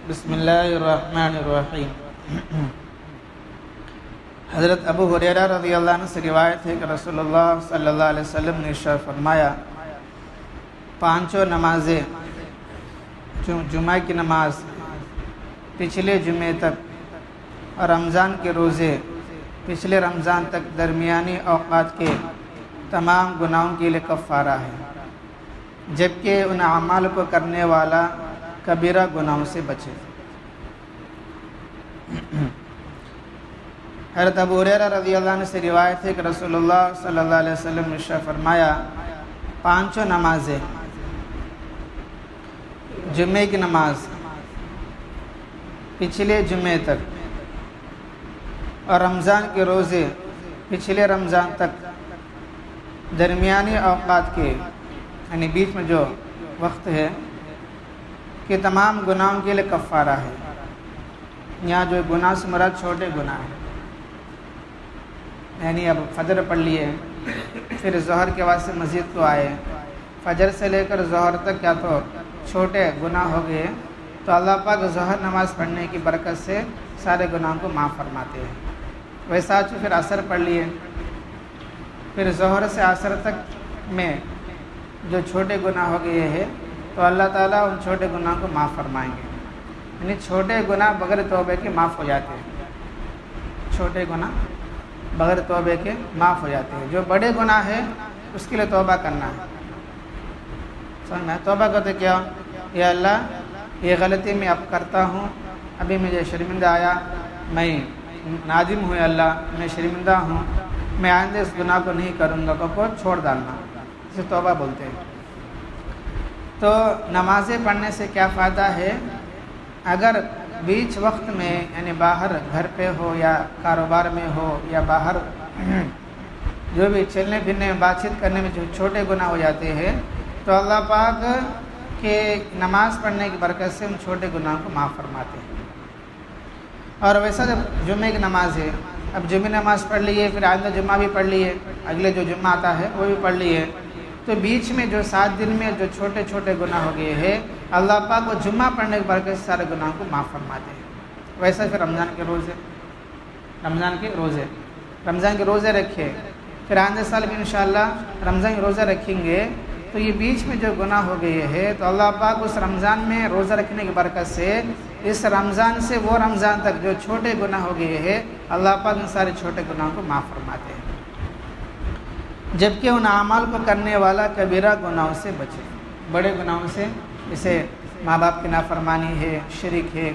بسم اللہ الرحمن الرحیم۔ حضرت ابو ہریرہ رضی اللہ عنہ سے روایت ہے کہ رسول اللہ صلی اللہ علیہ وسلم نے ارشاد فرمایا، پانچوں نمازیں، جمعہ کی نماز، پچھلے جمعے تک، اور رمضان کے روزے پچھلے رمضان تک درمیانی اوقات کے تمام گناہوں کے لیے کفارہ ہے، جبکہ ان اعمال کو کرنے والا کبیرہ گناہوں سے بچے۔ حضرت ابو ہریرہ رضی اللہ عنہ سے روایت ہے کہ رسول اللہ صلی اللہ علیہ وسلم نے ارشاد فرمایا، پانچوں نمازیں، جمعے کی نماز پچھلے جمعے تک، اور رمضان کے روزے پچھلے رمضان تک، درمیانی اوقات کے یعنی بیچ میں جو وقت ہے کہ تمام گناہوں کے لیے کفارہ ہے۔ یہاں جو گناہ سے مراد چھوٹے گناہ ہیں، یعنی اب فجر پڑھ لیے، پھر ظہر کے واسطے مسجد کو آئے، فجر سے لے کر ظہر تک کیا تو چھوٹے گناہ ہو گئے، تو اللہ پاک ظہر نماز پڑھنے کی برکت سے سارے گناہوں کو معاف فرماتے ہیں۔ ویسا پھر عصر پڑھ لیے، پھر ظہر سے عصر تک میں جو چھوٹے گناہ ہو گئے ہیں تو اللہ تعالیٰ ان چھوٹے گناہ کو معاف فرمائیں گے، یعنی چھوٹے گناہ بغیر توبہ کے معاف ہو جاتے ہیں، چھوٹے گناہ بغیر توبہ کے معاف ہو جاتے ہیں۔ جو بڑے گناہ ہے اس کے لیے توبہ کرنا ہے، سمجھ میں توبہ کرتے کیا، یا اللہ یہ غلطی میں اب کرتا ہوں، ابھی مجھے شرمندہ آیا، میں نادم ہوں، اللہ میں شرمندہ ہوں، میں آئندہ اس گناہ کو نہیں کروں گا، کو چھوڑ ڈالنا، اسے توبہ بولتے ہیں۔ تو نمازیں پڑھنے سے کیا فائدہ ہے؟ اگر بیچ وقت میں یعنی باہر گھر پہ ہو یا کاروبار میں ہو یا باہر جو بھی چلنے پھرنے میں بات چیت کرنے میں جو چھوٹے گناہ ہو جاتے ہیں تو اللہ پاک کے نماز پڑھنے کی برکت سے ان چھوٹے گناہوں کو معاف فرماتے ہیں۔ اور ویسا جب جمعے کی نماز ہے، اب جمعہ نماز پڑھ لیے، پھر آئندہ جمعہ بھی پڑھ لیے، اگلے جو جمعہ آتا ہے وہ بھی پڑھ لیے، تو بیچ میں جو 7 دن میں جو چھوٹے چھوٹے گناہ ہو گئے ہیں اللہ پاک وہ جمعہ پڑھنے کی برکت سے سارے گناہوں کو معاف فرماتے ہیں۔ ویسا پھر رمضان کے روزے رکھے، پھر آئندہ سال بھی انشاءاللہ رمضان کے روزہ رکھیں گے، تو یہ بیچ میں جو گناہ ہو گئے ہیں تو اللہ پاک اس رمضان میں روزہ رکھنے کی برکت سے اس رمضان سے وہ رمضان تک جو چھوٹے گناہ ہو گئے ہیں اللہ پاک ان سارے چھوٹے گناہوں کو معاف فرماتے ہیں، جبکہ ان اعمال کو کرنے والا کبیرہ گناہوں سے بچے۔ بڑے گناہوں سے جیسے ماں باپ کی نافرمانی ہے، شرک ہے،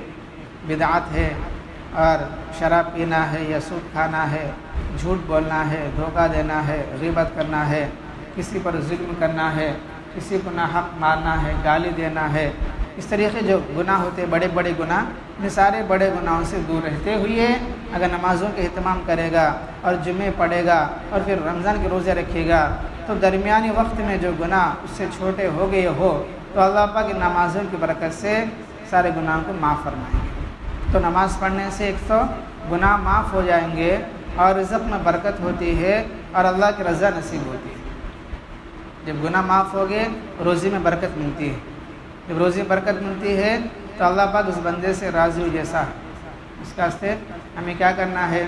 بدعت ہے، اور شراب پینا ہے یا سود کھانا ہے، جھوٹ بولنا ہے، دھوکہ دینا ہے، غیبت کرنا ہے، کسی پر ظلم کرنا ہے، کسی کو ناحق مارنا ہے، گالی دینا ہے، اس طریقے جو گناہ ہوتے ہیں بڑے بڑے گناہ، ان سارے بڑے گناہوں سے دور رہتے ہوئے اگر نمازوں کے اہتمام کرے گا اور جمعے پڑھے گا اور پھر رمضان کے روزے رکھے گا تو درمیانی وقت میں جو گناہ اس سے چھوٹے ہو گئے ہو تو اللہ پاک ان نمازوں کی برکت سے سارے گناہوں کو معاف فرمائیں گے۔ تو نماز پڑھنے سے ایک تو گناہ معاف ہو جائیں گے اور رزق میں برکت ہوتی ہے اور اللہ کی رضا نصیب ہوتی ہے۔ جب گناہ معاف ہو گئے روزی میں برکت ملتی ہے، جب روزی میں برکت ملتی ہے تو اللہ پاک اس بندے سے راضی ہو جیسا ہے۔ اس کا واسطے ہمیں کیا کرنا ہے؟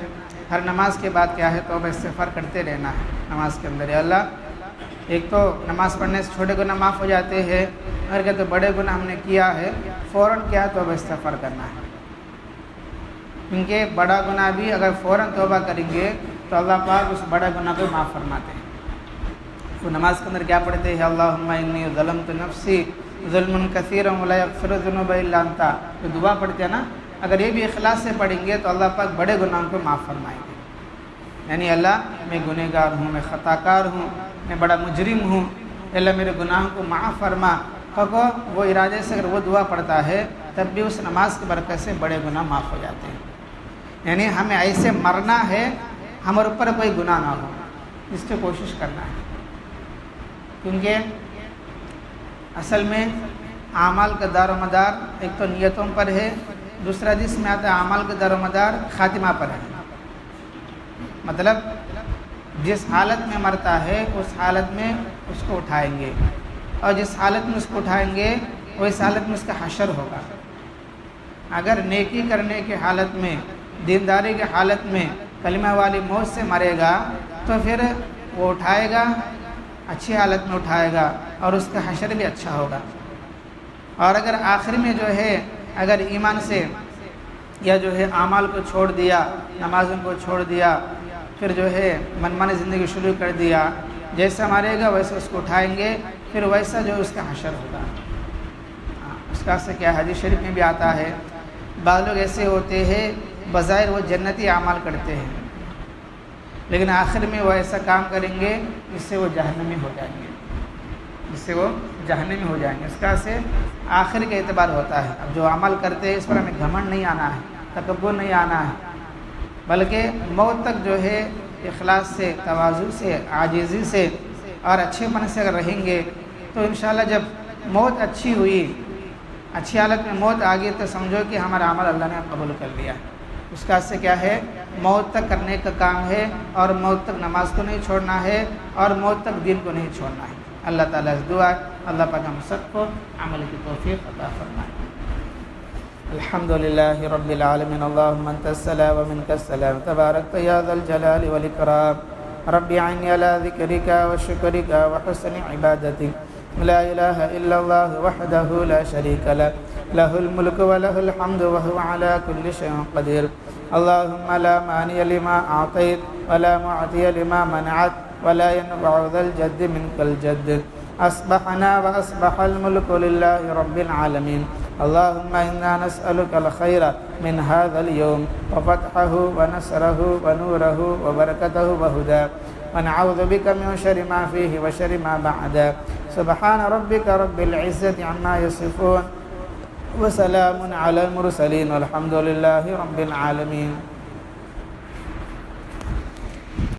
ہر نماز کے بعد کیا ہے توبہ استغفار کرتے رہنا ہے نماز کے اندر۔ یا اللہ ایک تو نماز پڑھنے سے چھوٹے گناہ معاف ہو جاتے ہیں، اگر کہتے بڑے گناہ ہم نے کیا ہے فوراً کیا توبہ استغفار کرنا ہے، کیونکہ بڑا گناہ بھی اگر فوراً توبہ کریں گے تو اللہ پاک اس بڑا گناہ کو معاف فرماتے ہیں۔ تو نماز کے اندر کیا پڑھتے ہیں؟ اللہم انی ظلمت نفسی ظلم کثیرا ولا یغفر الذنوب الا انت، جو دعا پڑھتے ہیں نا، اگر یہ بھی اخلاص سے پڑھیں گے تو اللہ پاک بڑے گناہوں کو معاف فرمائیں گے۔ یعنی اللہ میں گنہگار ہوں، میں خطا کار ہوں، میں بڑا مجرم ہوں، اللہ میرے گناہوں کو معاف فرما، کو وہ ارادے سے اگر وہ دعا پڑھتا ہے تب بھی اس نماز کی برکت سے بڑے گناہ معاف ہو جاتے ہیں۔ یعنی ہمیں ایسے مرنا ہے ہمارے اوپر کوئی گناہ نہ ہو، اس کی کوشش کرنا ہے، کیونکہ اصل میں اعمال کا دار و مدار ایک تو نیتوں پر ہے، دوسرا جس میں آتا ہے اعمال کا دار و مدار خاتمہ پر ہے، مطلب جس حالت میں مرتا ہے اس حالت میں اس کو اٹھائیں گے، اور جس حالت میں اس کو اٹھائیں گے اس حالت میں اس کا حشر ہوگا۔ اگر نیکی کرنے کی حالت میں، دینداری کی حالت میں کلمہ والی موت سے مرے گا تو پھر وہ اٹھائے گا، اچھی حالت میں اٹھائے گا اور اس کا حشر بھی اچھا ہوگا۔ اور اگر آخر میں جو ہے اگر ایمان سے یا جو ہے اعمال کو چھوڑ دیا، نمازوں کو چھوڑ دیا، پھر جو ہے منمانی زندگی شروع کر دیا، جیسا مرے گا ویسے اس کو اٹھائیں گے، پھر ویسا جو اس کا حشر ہوگا۔ اس کا سے کیا حدیث شریف میں بھی آتا ہے، بعض لوگ ایسے ہوتے ہیں بظاہر وہ جنتی اعمال کرتے ہیں، لیکن آخر میں وہ ایسا کام کریں گے جس سے وہ جہنمی ہو جائیں گے، ہو جائیں گے۔ اس کا سے آخر کا اعتبار ہوتا ہے۔ اب جو عمل کرتے ہیں اس پر ہمیں گھمنڈ نہیں آنا ہے، تکبر نہیں آنا ہے، بلکہ موت تک جو ہے اخلاص سے، تواضع سے، عاجزی سے اور اچھے من سے اگر رہیں گے تو انشاءاللہ جب موت اچھی ہوئی، اچھی حالت میں موت آ گئی تو سمجھو کہ ہمارا عمل اللہ نے قبول کر لیا۔ اس کا سے کیا ہے، موت تک کرنے کا کام ہے، اور موت تک نماز کو نہیں چھوڑنا ہے، اور موت تک دین کو نہیں چھوڑنا ہے۔ اللہ تعالیٰ سے دعا ہے اللہ پاک ہم سب کو عمل کی توفیق عطا فرمائے۔ الحمدللہ رب العالمین، اللہم انت السلام و منک السلام، تبارکت یا ذا الجلال والاکرام، رب اعنی علی ذکرک و شکرک و حسن عبادتک، لا الہ الا اللہ وحدہ لا شریک لہ، لہ الملک و لہ الحمد وہو علی کل شیء قدیر۔ اللہم لا مانع لما اعطیت ولا معطی لما منعت ولا ينفع ذا الجد منك الجد، اصبحنا واصبح الملك لله رب العالمين۔ اللهم انا نسألك الخير من هذا اليوم وفتحه ونصره ونوره وبركته وهداه، ونعوذ بك من شر ما فيه وشر ما بعده۔ سبحان ربك رب العزة عما يصفون وسلام على المرسلين والحمد لله رب العالمين۔